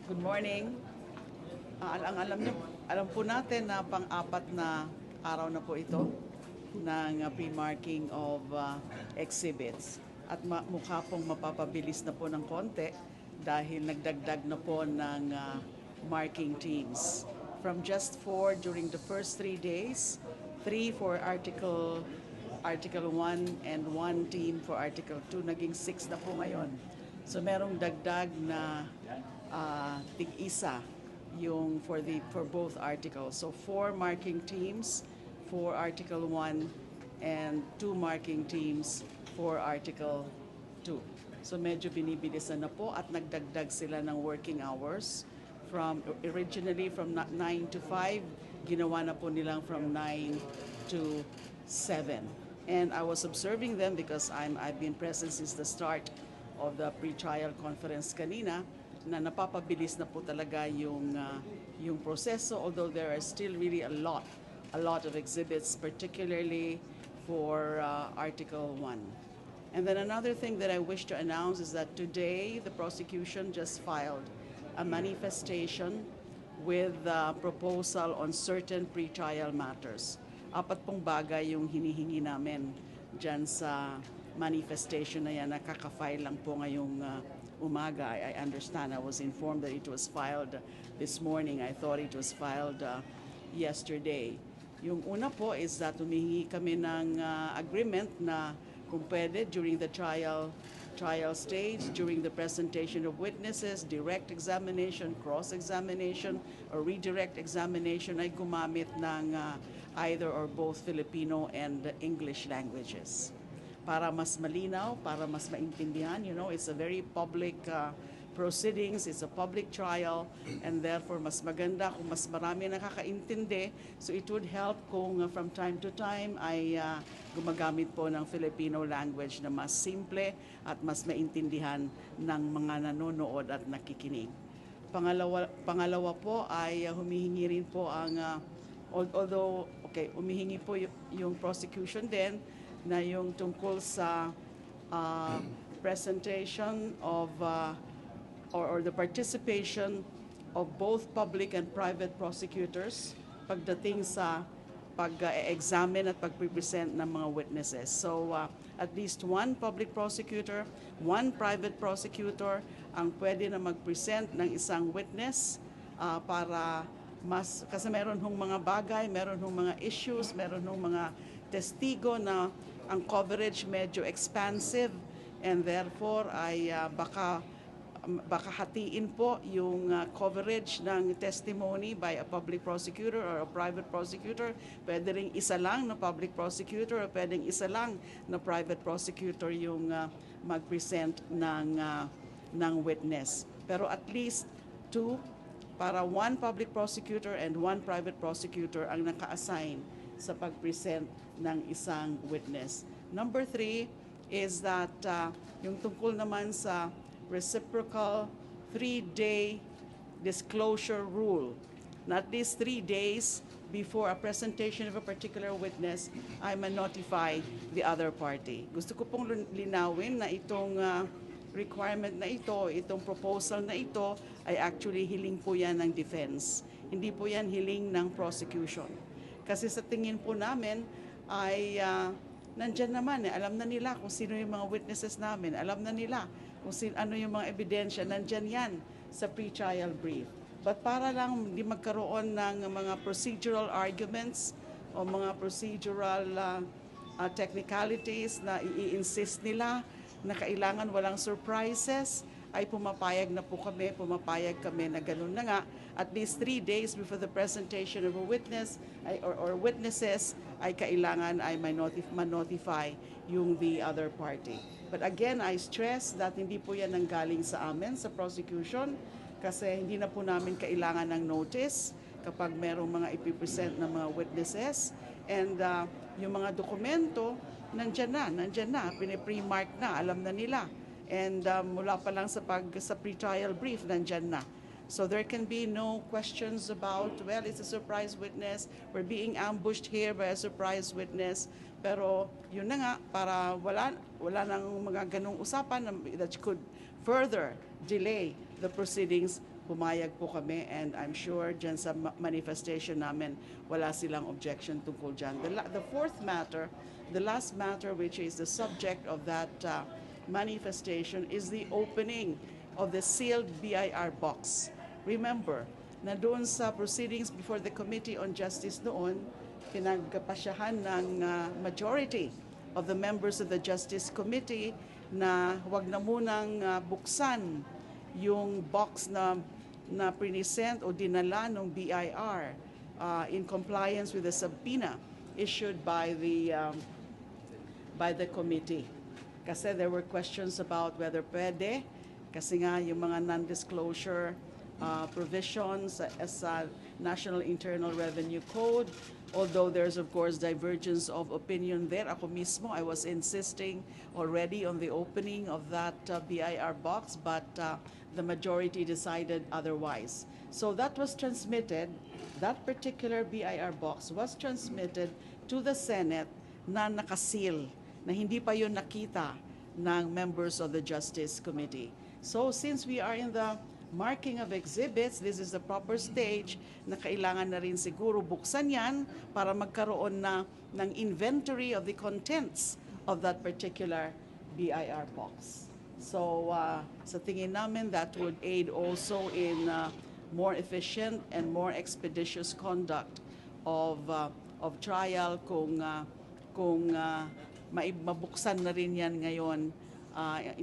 Good morning. Alam po natin na pang-apat na araw na po ito ng pre-marking of exhibits. At mukha pong mapapabilis na po ng konti dahil nagdagdag na po ng marking teams. From just 4 during the first 3 days, 3 for Article 1 and 1 team for Article 2, naging 6 na po ngayon. So merong dagdag na tig-isa yung for both articles. So 4 marking teams for Article 1 and 2 marking teams for Article 2. So medyo binibilisan na po at nagdagdag sila ng working hours from originally from 9 to 5, ginawa na po nilang from 9 to 7. And I was observing them because I've been present since the start of the pre-trial conference kanina, na napapabilis na po talaga yung proseso, although there are still really a lot of exhibits, particularly for Article 1. And then another thing that I wish to announce is that today the prosecution just filed a manifestation with a proposal on certain pre-trial matters. 4 pong bagay yung hinihingi namin dyan sa manifestation na yan, nakaka-file lang po ngayong umaga. I understand. I was informed that it was filed this morning. I thought it was filed yesterday. Yung una po is that humihingi kami ng agreement na kung pwede during the trial stage, during the presentation of witnesses, direct examination, cross-examination, or redirect examination ay gumamit ng either or both Filipino and English languages. Para mas malinaw, para mas maintindihan, it's a very public proceedings, it's a public trial, and therefore mas maganda kung mas marami nakakaintindi. So it would help kung from time to time ay gumagamit po ng Filipino language na mas simple at mas maintindihan ng mga nanonood at nakikinig. Pangalawa po ay humihingi rin po ang, humihingi po yung prosecution din na yung tungkol sa presentation of or the participation of both public and private prosecutors pagdating sa pag-examine at pag-present ng mga witnesses. So at least one public prosecutor, one private prosecutor ang pwede na mag-present ng isang witness para kasi meron hong mga bagay, meron hong mga issues, meron hong mga testigo na ang coverage medyo expansive, and therefore ay baka hatiin po yung coverage ng testimony by a public prosecutor or a private prosecutor. Pwede ring isa lang na public prosecutor o pwedeng isa lang na private prosecutor yung mag-present ng witness. Pero at least 2 para 1 public prosecutor and 1 private prosecutor ang naka-assign sa pag-present ng isang witness. Number 3 is that yung tungkol naman sa reciprocal 3-day disclosure rule, na at least 3 days before a presentation of a particular witness, I ma-notify the other party. Gusto ko pong linawin na itong requirement na ito, itong proposal na ito, ay actually hiling po yan ng defense. Hindi po yan hiling ng prosecution. Kasi sa tingin po namin ay nandyan naman alam na nila kung sino yung mga witnesses namin, alam na nila kung ano yung mga ebidensya, nandyan yan sa pre-trial brief. But para lang hindi magkaroon ng mga procedural arguments o mga procedural technicalities na i-insist nila na kailangan walang surprises, ay pumapayag kami na ganun na nga. At least 3 days before the presentation of a witness or witnesses ay kailangan ay ma-notify yung the other party. But again, I stress that hindi po yan nanggaling sa amin, sa prosecution, kasi hindi na po namin kailangan ng notice kapag merong mga ipipresent ng mga witnesses. And yung mga dokumento, nandyan na, pre-mark na, alam na nila. And mula pa lang sa pre-trial brief, nandyan na. So there can be no questions about, well, it's a surprise witness, we're being ambushed here by a surprise witness. Pero yun na nga, para wala nang mga ganong usapan that could further delay the proceedings, pumayag po kami, and I'm sure dyan sa manifestation namin, wala silang objection tungkol dyan. The fourth matter, the last matter, which is the subject of that manifestation, is the opening of the sealed BIR box. Remember, na doon sa proceedings before the Committee on Justice noon, pinagpasyahan ng majority of the members of the Justice Committee na wag na munang buksan yung box na present o dinala ng BIR in compliance with the subpoena issued by the committee. Kasi there were questions about whether pwede, kasi nga yung mga non-disclosure provisions as National Internal Revenue Code, although there's of course divergence of opinion there. Ako mismo, I was insisting already on the opening of that BIR box, but the majority decided otherwise. So that was transmitted, that particular BIR box was transmitted to the Senate na nakasil, na hindi pa yun nakita ng members of the Justice Committee. So since we are in the marking of exhibits, this is the proper stage na kailangan na rin siguro buksan yan para magkaroon na ng inventory of the contents of that particular BIR box. So sa tingin namin, that would aid also in more efficient and more expeditious conduct of trial kung mabuksan na rin yan ngayon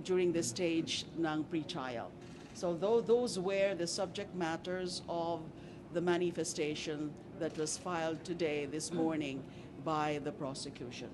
during the stage ng pre-trial. So those were the subject matters of the manifestation that was filed today, this morning, by the prosecution.